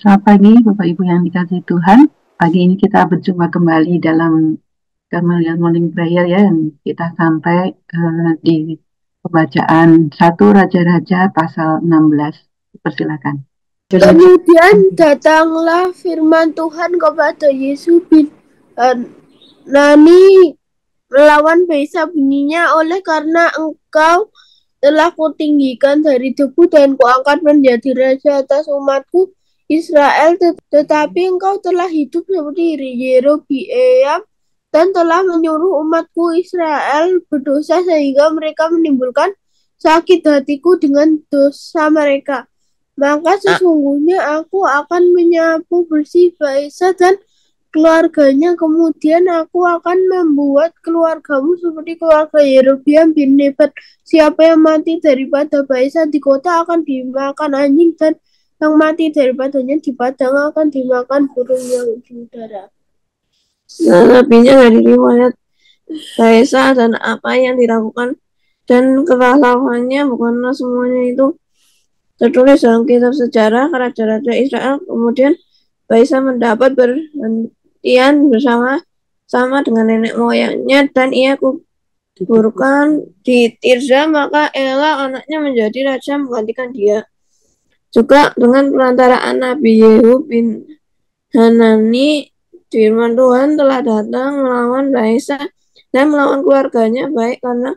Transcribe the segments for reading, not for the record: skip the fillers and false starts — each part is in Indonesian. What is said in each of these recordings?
Selamat pagi Bapak Ibu yang dikasihi Tuhan. Pagi ini kita berjumpa kembali dalam Carmelian Morning Prayer ya, yang kita sampai di pembacaan 1 Raja-Raja pasal 16. Persilakan. Kemudian datanglah firman Tuhan kepada Yesus bin Hanani melawan Baisa, bunyinya, oleh karena engkau telah kutinggikan dari debu dan kuangkat menjadi raja atas umatku Israel, tetapi engkau telah hidup seperti Yerobeam dan telah menyuruh umatku Israel berdosa sehingga mereka menimbulkan sakit hatiku dengan dosa mereka. Maka sesungguhnya aku akan menyapu bersih Baisa dan keluarganya, kemudian aku akan membuat keluargamu seperti keluarga Yerobeam bin Nebat. Siapa yang mati daripada Baisa di kota akan dimakan anjing, dan yang mati daripadanya di padang akan dimakan burung yang di udara. Selebihnya dari riwayat Baisa dan apa yang dilakukan dan kepahlawannya, bukanlah semuanya itu tertulis dalam kitab sejarah raja-raja Israel. Kemudian Baisa mendapat berhentian bersama dengan nenek moyangnya, dan ia kuburkan di Tirza. Maka Ela anaknya menjadi raja menggantikan dia. Juga dengan perantaraan Nabi Yehu bin Hanani, firman Tuhan telah datang melawan Baisa dan melawan keluarganya, baik karena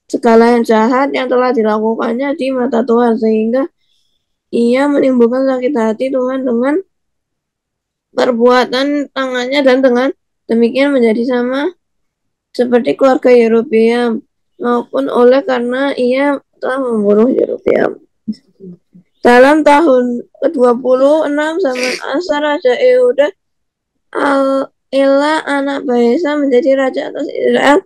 segala yang jahat yang telah dilakukannya di mata Tuhan, sehingga ia menimbulkan sakit hati Tuhan dengan perbuatan tangannya, dan dengan demikian menjadi sama seperti keluarga Yerobeam, maupun oleh karena ia telah membunuh Yerobeam. Dalam tahun ke-26 zaman Asa Raja Yehuda, Ela anak Baesa menjadi raja atas Israel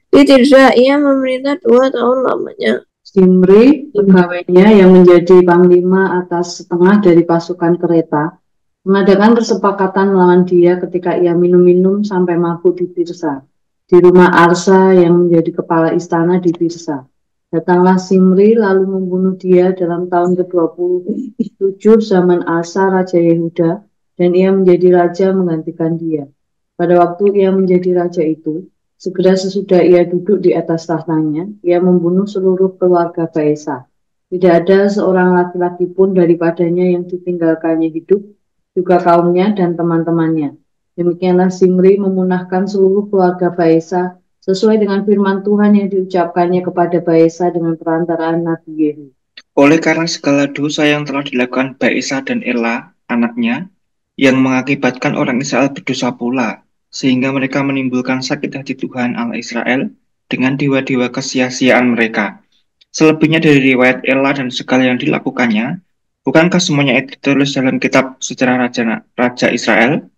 di Tirza. Ia memerintah 2 tahun lamanya. Zimri, pegawainya yang menjadi panglima atas setengah dari pasukan kereta, mengadakan kesepakatan melawan dia ketika ia minum-minum sampai mabuk di Tirsa, di rumah Arsa yang menjadi kepala istana di Tirsa. Datanglah Zimri lalu membunuh dia dalam tahun ke-27 zaman Asa Raja Yehuda, dan ia menjadi raja menggantikan dia. Pada waktu ia menjadi raja itu, segera sesudah ia duduk di atas tahtanya, ia membunuh seluruh keluarga Baesa. Tidak ada seorang laki-laki pun daripadanya yang ditinggalkannya hidup, juga kaumnya dan teman-temannya. Demikianlah Zimri memunahkan seluruh keluarga Baesa sesuai dengan firman Tuhan yang diucapkannya kepada Baesa dengan perantaraan Nabi Yehu. Oleh karena segala dosa yang telah dilakukan Baesa dan Ela, anaknya, yang mengakibatkan orang Israel berdosa pula, sehingga mereka menimbulkan sakit hati Tuhan Allah Israel dengan dewa-dewa kesia-siaan mereka. Selebihnya dari riwayat Ela dan segala yang dilakukannya, bukankah semuanya itu tertulis dalam kitab sejarah Raja Israel?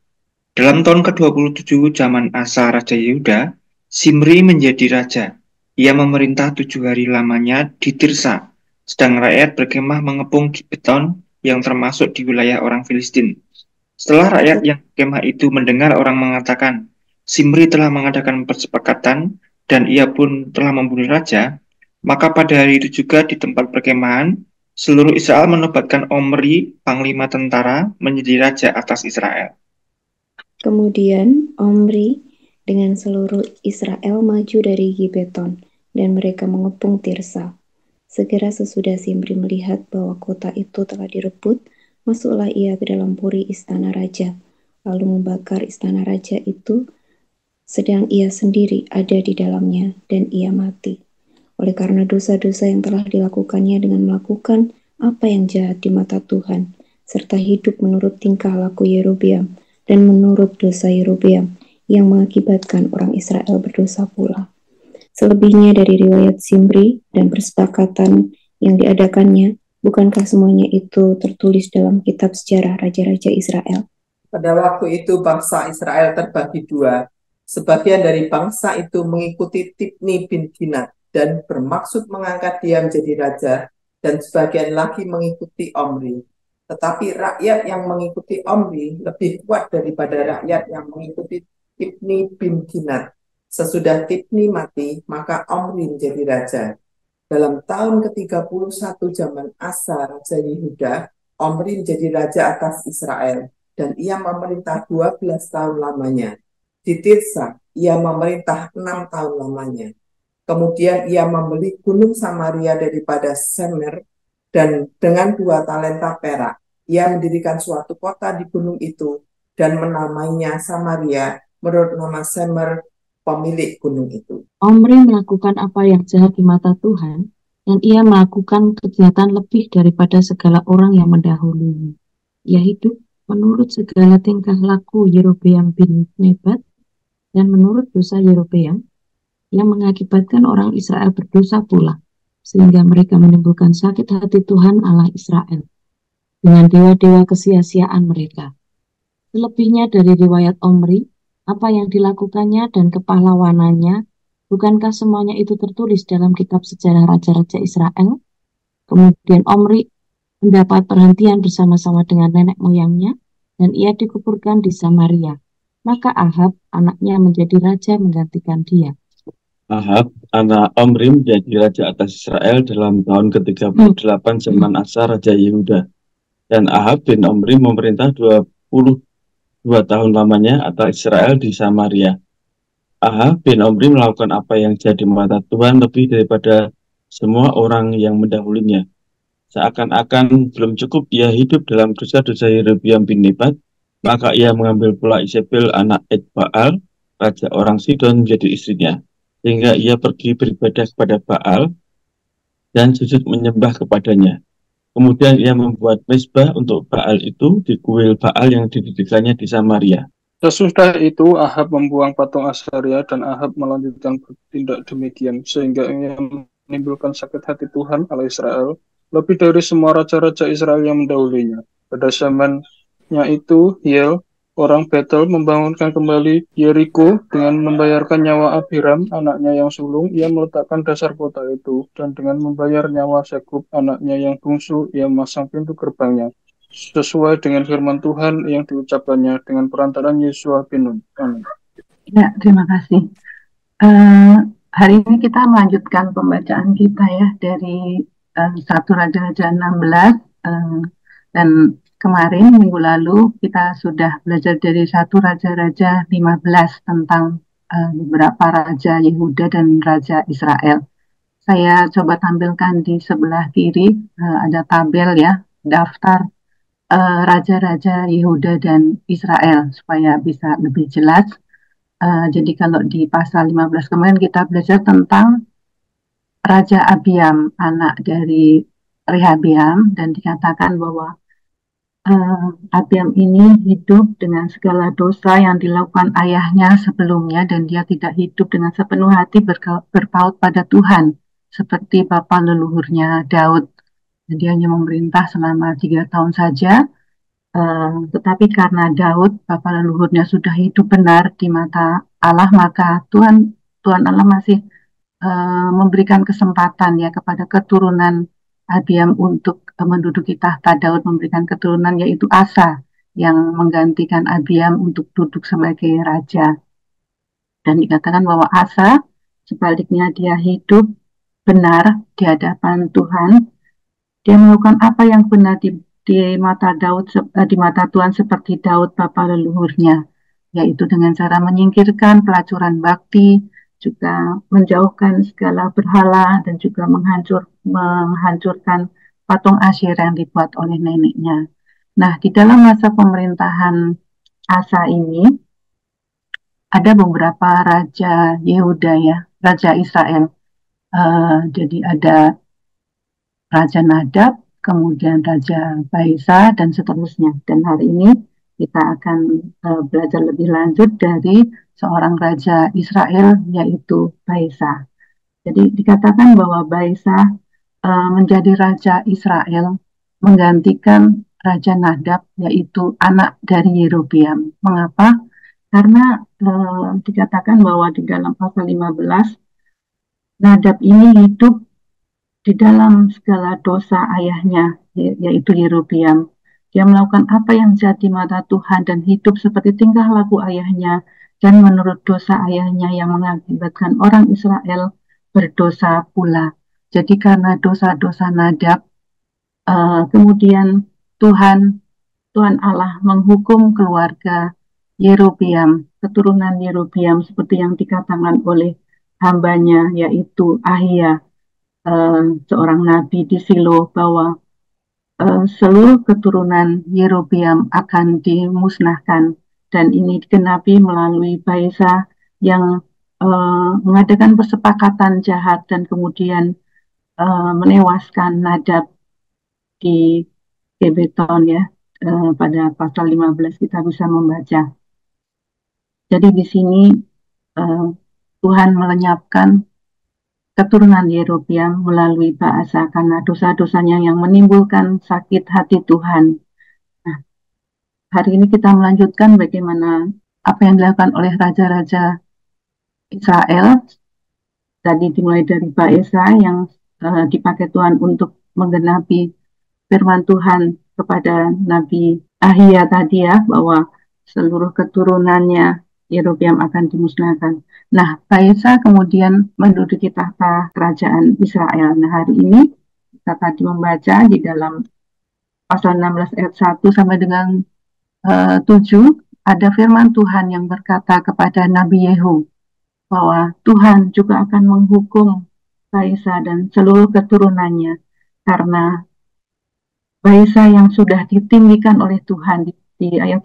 Dalam tahun ke-27 zaman Asa Raja Yehuda, Zimri menjadi raja. Ia memerintah 7 hari lamanya di Tirsa, sedang rakyat berkemah mengepung Gibeton yang termasuk di wilayah orang Filistin. Setelah rakyat yang berkemah itu mendengar orang mengatakan, Zimri telah mengadakan persepakatan dan ia pun telah membunuh raja, maka pada hari itu juga di tempat perkemahan, seluruh Israel menobatkan Omri, panglima tentara, menjadi raja atas Israel. Kemudian Omri dengan seluruh Israel maju dari Gibeton, dan mereka mengepung Tirsa. Segera sesudah Zimri melihat bahwa kota itu telah direbut, masuklah ia ke dalam puri istana raja, lalu membakar istana raja itu, sedang ia sendiri ada di dalamnya, dan ia mati. Oleh karena dosa-dosa yang telah dilakukannya dengan melakukan apa yang jahat di mata Tuhan, serta hidup menurut tingkah laku Yerobeam, dan menurut dosa Yerobeam yang mengakibatkan orang Israel berdosa pula. Selebihnya dari riwayat Zimri dan persepakatan yang diadakannya, bukankah semuanya itu tertulis dalam kitab sejarah raja-raja Israel? Pada waktu itu bangsa Israel terbagi 2. Sebagian dari bangsa itu mengikuti Tibni bin Ginat dan bermaksud mengangkat dia menjadi raja, dan sebagian lagi mengikuti Omri. Tetapi rakyat yang mengikuti Omri lebih kuat daripada rakyat yang mengikuti Tibni bin Ginat. Sesudah Tibni mati, maka Omri menjadi raja. Dalam tahun ke-31 zaman Asa Raja Yehuda, Omri menjadi raja atas Israel, dan ia memerintah 12 tahun lamanya. Di Tirsa, ia memerintah 6 tahun lamanya. Kemudian ia membeli gunung Samaria daripada Semer, dan dengan 2 talenta perak, ia mendirikan suatu kota di gunung itu, dan menamainya Samaria, menurut nama Semer, pemilik gunung itu. Omri melakukan apa yang jahat di mata Tuhan, dan ia melakukan kejahatan lebih daripada segala orang yang mendahulunya. Ia hidup menurut segala tingkah laku Yerobeam bin Nebat, dan menurut dosa Yerobeam, yang mengakibatkan orang Israel berdosa pula, sehingga mereka menimbulkan sakit hati Tuhan Allah Israel, dengan dewa-dewa kesia-siaan mereka. Selebihnya dari riwayat Omri, apa yang dilakukannya dan kepahlawanannya, bukankah semuanya itu tertulis dalam kitab sejarah raja-raja Israel? Kemudian Omri mendapat perhentian bersama-sama dengan nenek moyangnya, dan ia dikuburkan di Samaria. Maka Ahab, anaknya, menjadi raja menggantikan dia. Ahab, anak Omri, menjadi raja atas Israel dalam tahun ke-38 zaman Asa, Raja Yehuda. Dan Ahab bin Omri memerintah 22 tahun lamanya atas Israel di Samaria. Ahab bin Omri melakukan apa yang jahat di mata Tuhan lebih daripada semua orang yang mendahulunya. Seakan-akan belum cukup ia hidup dalam dosa-dosa Yerobeam bin Nebat, maka ia mengambil pula Isabel anak Etbaal, raja orang Sidon, menjadi istrinya, sehingga ia pergi beribadah kepada Baal dan sujud menyembah kepadanya. Kemudian ia membuat mezbah untuk Baal itu di kuil Baal yang didirikannya di Samaria. Sesudah itu Ahab membuang patung Asaria, dan Ahab melanjutkan bertindak demikian, sehingga ia menimbulkan sakit hati Tuhan Allah Israel lebih dari semua raja-raja Israel yang mendahulunya. Pada zamannya itu, Hiel, orang Betel, membangunkan kembali Yeriko dengan membayarkan nyawa Abiram, anaknya yang sulung. Ia meletakkan dasar kota itu, dan dengan membayar nyawa Sekub, anaknya yang bungsu, ia memasang pintu gerbangnya, sesuai dengan firman Tuhan yang diucapkannya dengan perantaraan Yesua bin Nun. Amin. Ya, terima kasih. Hari ini kita melanjutkan pembacaan kita ya dari 1 Raja-Raja 16, dan kemarin minggu lalu kita sudah belajar dari 1 Raja-Raja 15 tentang beberapa raja Yehuda dan raja Israel. Saya coba tampilkan di sebelah kiri, ada tabel ya, daftar raja-raja Yehuda dan Israel supaya bisa lebih jelas. Jadi kalau di pasal 15 kemarin kita belajar tentang Raja Abiam, anak dari Rehabeam, dan dikatakan bahwa Abiam ini hidup dengan segala dosa yang dilakukan ayahnya sebelumnya, dan dia tidak hidup dengan sepenuh hati berpaut pada Tuhan seperti bapa leluhurnya Daud. Dia hanya memerintah selama 3 tahun saja, tetapi karena Daud bapa leluhurnya sudah hidup benar di mata Allah, maka Tuhan Allah masih memberikan kesempatan ya kepada keturunan Abiam untuk menduduki tahta Daud, memberikan keturunan yaitu Asa yang menggantikan Abiam untuk duduk sebagai raja. Dan dikatakan bahwa Asa sebaliknya dia hidup benar di hadapan Tuhan. Dia melakukan apa yang benar di mata Daud, di mata Tuhan seperti Daud bapa leluhurnya, yaitu dengan cara menyingkirkan pelacuran bakti, juga menjauhkan segala berhala, dan juga menghancurkan patung Asyera yang dibuat oleh neneknya. Nah, di dalam masa pemerintahan Asa ini ada beberapa raja Yehuda ya, raja Israel. Jadi ada Raja Nadab, kemudian Raja Baisa, dan seterusnya. Dan hari ini kita akan belajar lebih lanjut dari seorang raja Israel, yaitu Baisa. Jadi dikatakan bahwa Baisa menjadi raja Israel menggantikan Raja Nadab, yaitu anak dari Yerobeam. Mengapa? Karena dikatakan bahwa di dalam pasal 15, Nadab ini hidup di dalam segala dosa ayahnya, yaitu Yerobeam. Dia melakukan apa yang jahat di mata Tuhan dan hidup seperti tingkah laku ayahnya, dan menurut dosa ayahnya yang mengakibatkan orang Israel berdosa pula. Jadi karena dosa-dosa Nadab, kemudian Tuhan Allah menghukum keluarga Yerobeam, keturunan Yerobeam seperti yang dikatakan oleh hambanya yaitu Ahia, seorang nabi di Silo, bahwa seluruh keturunan Yerobeam akan dimusnahkan, dan ini digenapi melalui Baesa yang mengadakan persepakatan jahat dan kemudian menewaskan Nadab di Gibeton ya. Pada pasal 15 kita bisa membaca. Jadi di sini Tuhan melenyapkan keturunan Yerobeam melalui Baasa karena dosa-dosanya yang menimbulkan sakit hati Tuhan. Nah, hari ini kita melanjutkan bagaimana apa yang dilakukan oleh raja-raja Israel. Tadi dimulai dari Baesa yang dipakai Tuhan untuk menggenapi firman Tuhan kepada Nabi Ahia tadi ya, bahwa seluruh keturunannya Yerobeam akan dimusnahkan. Nah, Baesa kemudian menduduki tahta kerajaan Israel. Nah, hari ini kita tadi membaca di dalam pasal 16 ayat 1 sampai dengan 7, ada firman Tuhan yang berkata kepada Nabi Yehu bahwa Tuhan juga akan menghukum Baesa dan seluruh keturunannya karena Baesa yang sudah ditinggikan oleh Tuhan di ayat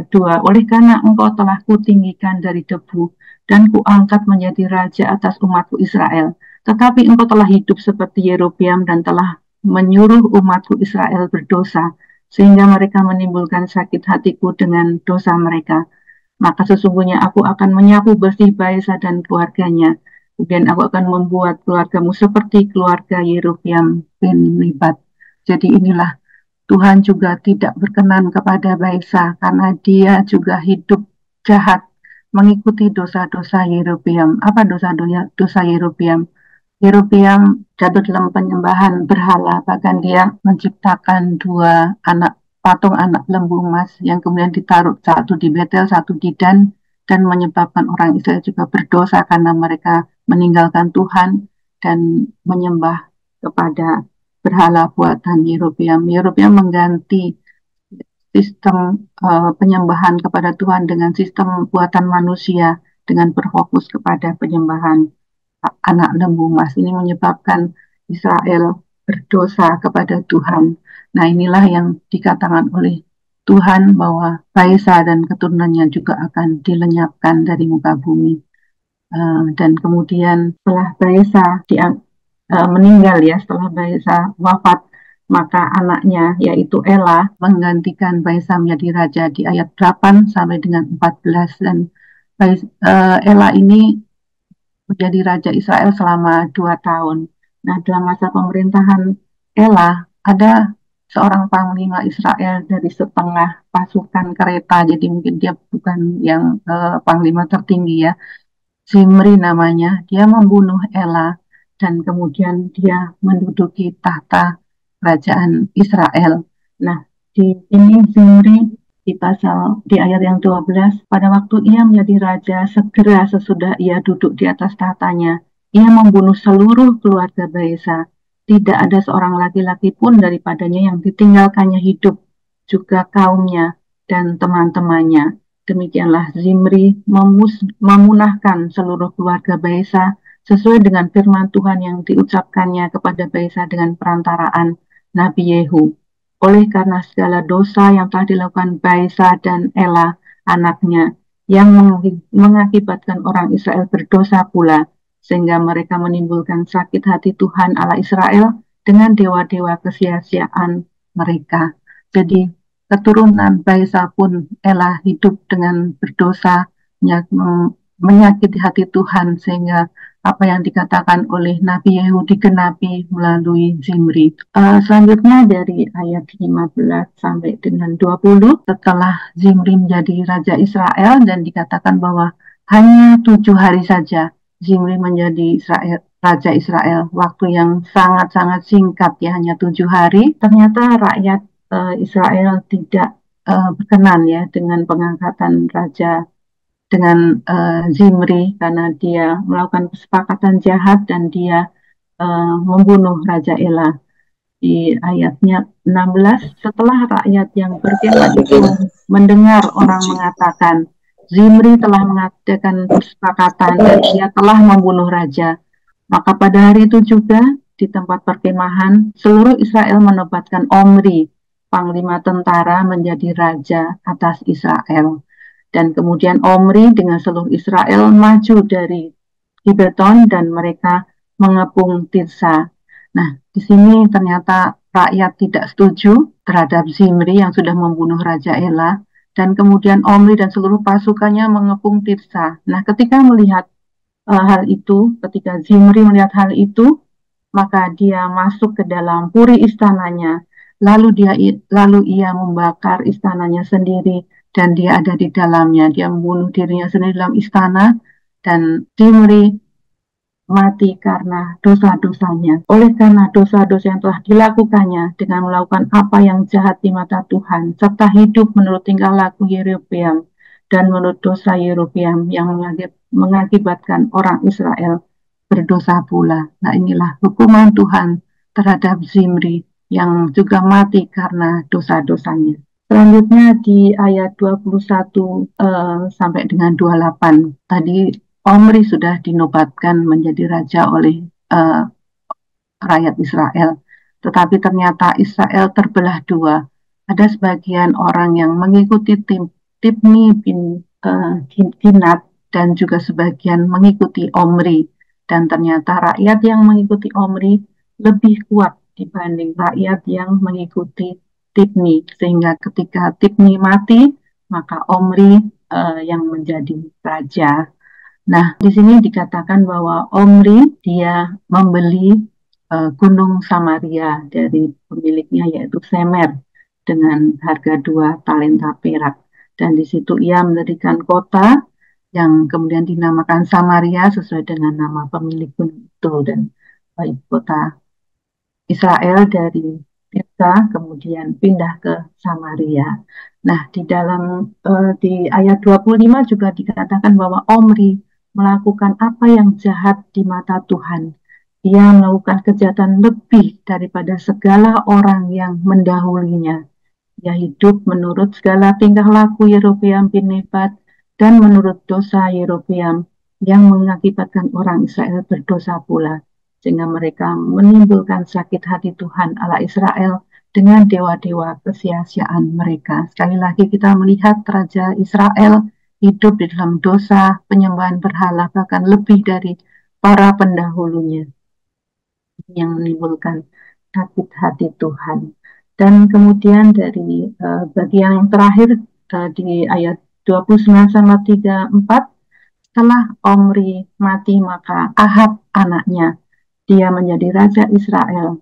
2, oleh karena engkau telah kutinggikan dari debu dan kuangkat menjadi raja atas umatku Israel, tetapi engkau telah hidup seperti Yerobeam dan telah menyuruh umatku Israel berdosa sehingga mereka menimbulkan sakit hatiku dengan dosa mereka. Maka sesungguhnya aku akan menyapu bersih Baesa dan keluarganya. Kemudian aku akan membuat keluargamu seperti keluarga Yerobeam bin Nebat. Jadi inilah Tuhan juga tidak berkenan kepada Baesa karena dia juga hidup jahat mengikuti dosa-dosa Yerobeam. Apa dosa Yerobeam? Yerobeam jatuh dalam penyembahan berhala, bahkan dia menciptakan 2 patung anak lembu emas yang kemudian ditaruh, satu di Betel, satu di Dan, dan menyebabkan orang Israel juga berdosa karena mereka meninggalkan Tuhan dan menyembah kepada berhala buatan Yerobeam. Yerobeam mengganti sistem penyembahan kepada Tuhan dengan sistem buatan manusia dengan berfokus kepada penyembahan anak lembu emas. Ini menyebabkan Israel berdosa kepada Tuhan. Nah, inilah yang dikatakan oleh Tuhan bahwa Baesa dan keturunannya juga akan dilenyapkan dari muka bumi. Dan kemudian setelah Baesa meninggal ya, setelah Baesa wafat, maka anaknya yaitu Ela menggantikan Baesa menjadi raja di ayat 8 sampai dengan 14. Dan Ela ini menjadi raja Israel selama 2 tahun. Nah, dalam masa pemerintahan Ela, ada seorang panglima Israel dari setengah pasukan kereta, jadi mungkin dia bukan yang panglima tertinggi ya, Zimri namanya. Dia membunuh Ela dan kemudian dia menduduki tahta kerajaan Israel. Nah, di sini Zimri di ayat yang 12, pada waktu ia menjadi raja, segera sesudah ia duduk di atas tahtanya, ia membunuh seluruh keluarga Baesa. Tidak ada seorang laki-laki pun daripadanya yang ditinggalkannya hidup, juga kaumnya dan teman-temannya. Demikianlah Zimri memunahkan seluruh keluarga Baesa sesuai dengan firman Tuhan yang diucapkannya kepada Baesa dengan perantaraan Nabi Yehu. Oleh karena segala dosa yang telah dilakukan Baesa dan Ela anaknya yang mengakibatkan orang Israel berdosa pula, sehingga mereka menimbulkan sakit hati Tuhan Allah Israel dengan dewa-dewa kesia-siaan mereka. Jadi keturunan Baesa pun Ela hidup dengan berdosa, menyakiti hati Tuhan, sehingga apa yang dikatakan oleh Nabi Yehu digenapi melalui Zimri. Selanjutnya dari ayat 15 sampai dengan 20, setelah Zimri menjadi raja Israel dan dikatakan bahwa hanya 7 hari saja Zimri menjadi raja Israel, waktu yang sangat-sangat singkat ya, hanya 7 hari. Ternyata rakyat Israel tidak berkenan ya dengan pengangkatan raja dengan Zimri, karena dia melakukan kesepakatan jahat dan dia membunuh Raja Ela. di ayatnya 16, setelah rakyat yang berkemah itu mendengar orang mengatakan, Zimri telah mengadakan kesepakatan dan ia telah membunuh raja. Maka pada hari itu juga di tempat perkemahan, seluruh Israel menobatkan Omri, panglima tentara, menjadi raja atas Israel. Dan kemudian Omri dengan seluruh Israel maju dari Gibeton dan mereka mengepung Tirsa. Nah, di sini ternyata rakyat tidak setuju terhadap Zimri yang sudah membunuh Raja Ela, dan kemudian Omri dan seluruh pasukannya mengepung Tirsa. Nah, ketika melihat hal itu, ketika Zimri melihat hal itu, maka dia masuk ke dalam puri istananya, lalu ia membakar istananya sendiri, dan dia ada di dalamnya. Dia membunuh dirinya sendiri dalam istana, dan Zimri mati karena dosa-dosanya. Oleh karena dosa-dosa yang telah dilakukannya dengan melakukan apa yang jahat di mata Tuhan, serta hidup menurut tingkah laku Yerobeam dan menurut dosa Yerobeam yang mengakibatkan orang Israel berdosa pula. Nah, inilah hukuman Tuhan terhadap Zimri yang juga mati karena dosa-dosanya. Selanjutnya di ayat 21 sampai dengan 28. Tadi Omri sudah dinobatkan menjadi raja oleh rakyat Israel. Tetapi ternyata Israel terbelah dua. Ada sebagian orang yang mengikuti Tibni bin Ginat dan juga sebagian mengikuti Omri. Dan ternyata rakyat yang mengikuti Omri lebih kuat dibanding rakyat yang mengikuti Tibni. Sehingga ketika Tibni mati, maka Omri yang menjadi raja. Nah, di sini dikatakan bahwa Omri dia membeli gunung Samaria dari pemiliknya yaitu Semer dengan harga 2 talenta perak. Dan di situ ia mendirikan kota yang kemudian dinamakan Samaria sesuai dengan nama pemilik gunung itu, dan ibu kota Israel dari Tirsa kemudian pindah ke Samaria. Nah, di dalam di ayat 25 juga dikatakan bahwa Omri melakukan apa yang jahat di mata Tuhan. Dia melakukan kejahatan lebih daripada segala orang yang mendahulunya. Dia hidup menurut segala tingkah laku Yerobeam bin Nebat dan menurut dosa Yerobeam yang mengakibatkan orang Israel berdosa pula, sehingga mereka menimbulkan sakit hati Tuhan Allah Israel dengan dewa-dewa kesia-siaan mereka. Sekali lagi kita melihat Raja Israel hidup di dalam dosa, penyembahan berhala, bahkan lebih dari para pendahulunya, yang menimbulkan sakit hati Tuhan. Dan kemudian dari bagian yang terakhir di ayat 29 sama 34, setelah Omri mati maka Ahab anaknya, dia menjadi Raja Israel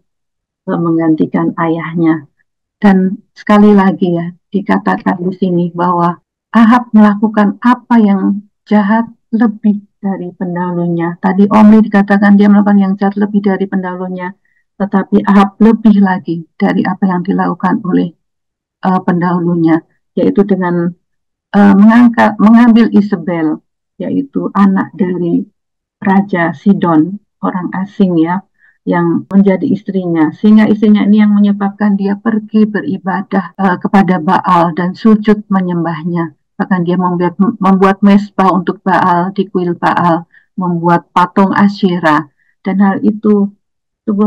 menggantikan ayahnya. Dan sekali lagi ya, dikatakan di sini bahwa Ahab melakukan apa yang jahat lebih dari pendahulunya. Tadi Omri dikatakan dia melakukan yang jahat lebih dari pendahulunya, tetapi Ahab lebih lagi dari apa yang dilakukan oleh pendahulunya, yaitu dengan mengambil Isabel, yaitu anak dari Raja Sidon, orang asing ya, yang menjadi istrinya, sehingga istrinya ini yang menyebabkan dia pergi beribadah kepada Baal dan sujud menyembahnya. Bahkan dia membuat mezbah untuk Baal di kuil Baal, membuat patung Asyera, dan hal itu sungguh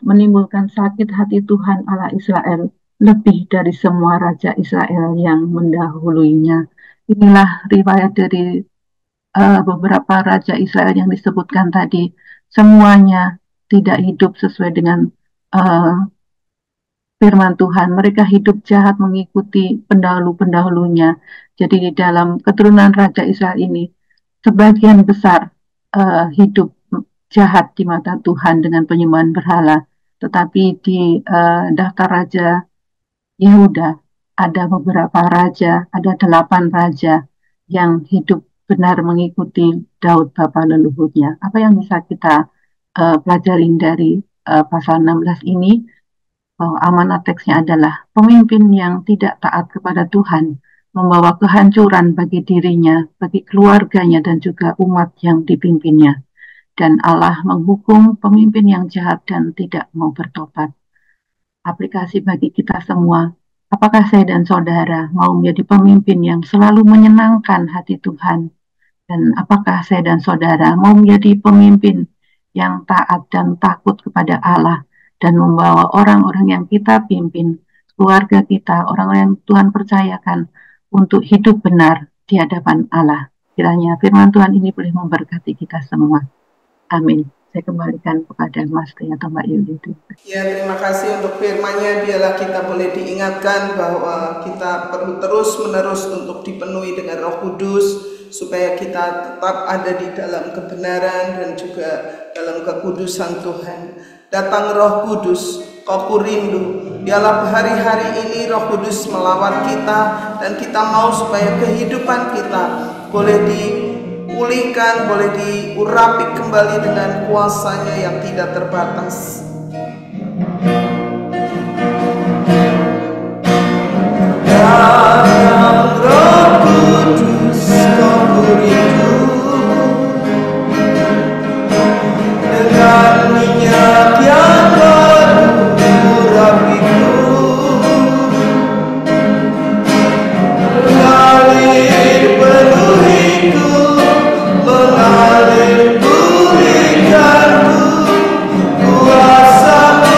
menimbulkan sakit hati Tuhan Allah Israel lebih dari semua raja Israel yang mendahulunya. Inilah riwayat dari beberapa raja Israel yang disebutkan tadi. Semuanya tidak hidup sesuai dengan firman Tuhan. Mereka hidup jahat mengikuti pendahulu-pendahulunya. Jadi di dalam keturunan Raja Israel ini, sebagian besar hidup jahat di mata Tuhan dengan penyembahan berhala. Tetapi di daftar Raja Yehuda ada beberapa raja, ada 8 raja yang hidup benar mengikuti Daud bapa leluhurnya. Apa yang bisa kita pelajarin dari pasal 16 ini? Amanat teksnya adalah pemimpin yang tidak taat kepada Tuhan membawa kehancuran bagi dirinya, bagi keluarganya, dan juga umat yang dipimpinnya. Dan Allah menghukum pemimpin yang jahat dan tidak mau bertobat. aplikasi bagi kita semua. Apakah saya dan saudara mau menjadi pemimpin yang selalu menyenangkan hati Tuhan? Dan apakah saya dan saudara mau menjadi pemimpin yang taat dan takut kepada Allah dan membawa orang-orang yang kita pimpin, keluarga kita, orang-orang yang Tuhan percayakan untuk hidup benar di hadapan Allah. Kiranya firman Tuhan ini boleh memberkati kita semua. Amin. Saya kembalikan kepada Mas Tri atau Mbak Yuli. Ya, terima kasih untuk firman-Nya. Biarlah kita boleh diingatkan bahwa kita perlu terus-menerus untuk dipenuhi dengan Roh Kudus, supaya kita tetap ada di dalam kebenaran dan juga dalam kekudusan Tuhan. Datang Roh Kudus, Kau kurindu. Biarlah hari-hari ini Roh Kudus melawat kita, dan kita mau supaya kehidupan kita boleh dipulihkan, boleh diurapi kembali dengan kuasa-Nya yang tidak terbatas. Datang Roh Kudus, Kau kurindu, dengan minyak yang baru urapiku, mengalir penuhiku, mengalir pulihkanku, kuasa-Mu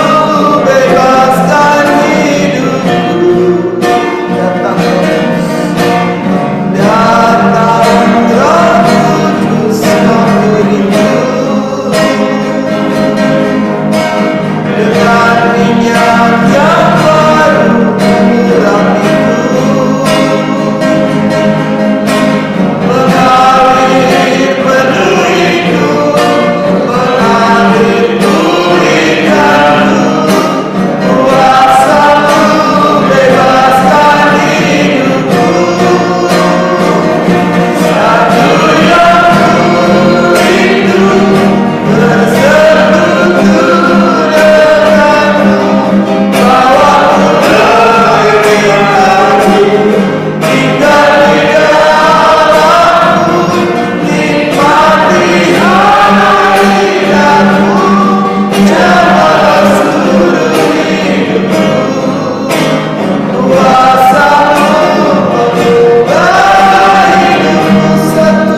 bebaskan hidupku. Datang Roh Kudus, Kau kurindu, dengan minyak yang baru urapiku, mengalir penuhiku, mengalir pulihkanku, kuasa-Mu bebaskan hidupku. Satu yang ku rindu, bersekutu denganmu, bawaku lebih lagi, tinggal di dalamku, nikmati hadirat-Mu, jamaah seluruh hidupku. Kuasa-Mu mengubah hidupku, satu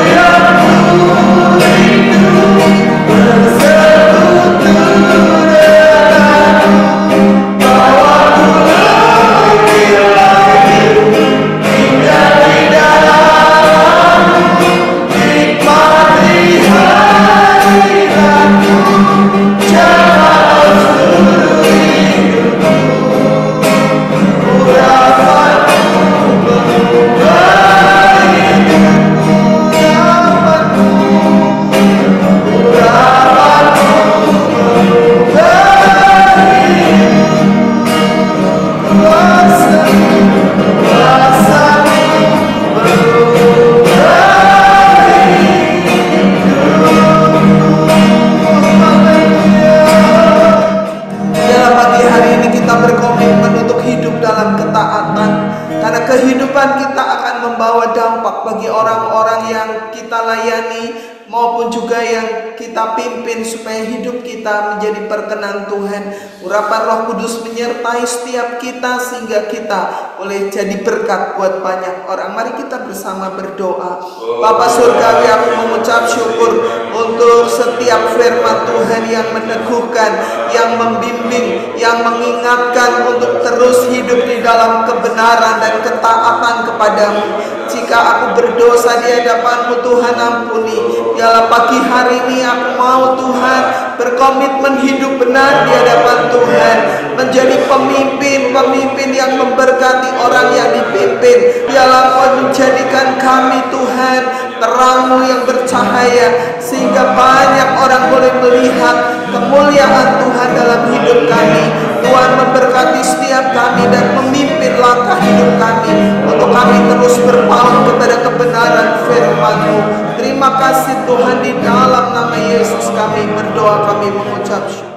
yang ku rindu, bersekutu denganmu, bawaku lebih lagi, tinggal di dalammu, nikmati hadirat-Mu, jamaah seluruh hidupku. Urapan-Mu mengubah hidupku, urapan-Mu, urapan-Mu mengubah hidupku, kuasa-Mu, kuasa-Mu mengubah hidupku. Haleluya. Dalam pagi hari ini kita berkomitmen untuk hidup dalam ketaatan, karena kehidupan kita akan membawa dampak bagi orang-orang yang kita layani maupun juga yang kita pimpin, supaya hidup kita menjadi perkenan Tuhan. Urapan Roh Kudus menyertai setiap kita sehingga kita boleh jadi berkat buat banyak orang. Mari kita bersama berdoa. Bapa Surgawi, aku mengucap syukur untuk setiap firman Tuhan yang meneguhkan, yang membimbing, yang mengingatkan untuk terus hidup di dalam kebenaran dan ketaatan kepadamu. Jika aku berdosa di hadapan-Mu, Tuhan ampuni. Biarlah pagi hari ini aku mau, Tuhan, berkomitmen hidup benar di hadapan Tuhan, menjadi pemimpin yang memberkati orang yang dipimpin. Biarlah Kau menjadikan kami, Tuhan, terang-Mu yang bercahaya, sehingga banyak orang boleh melihat kemuliaan Tuhan dalam hidup kami. Tuhan memberkati setiap kami dan memimpin langkah hidup kami, untuk kami terus berpaut kepada kebenaran firman-Mu. Terima kasih Tuhan, di dalam nama Yesus kami berdoa, kami mengucap syukur.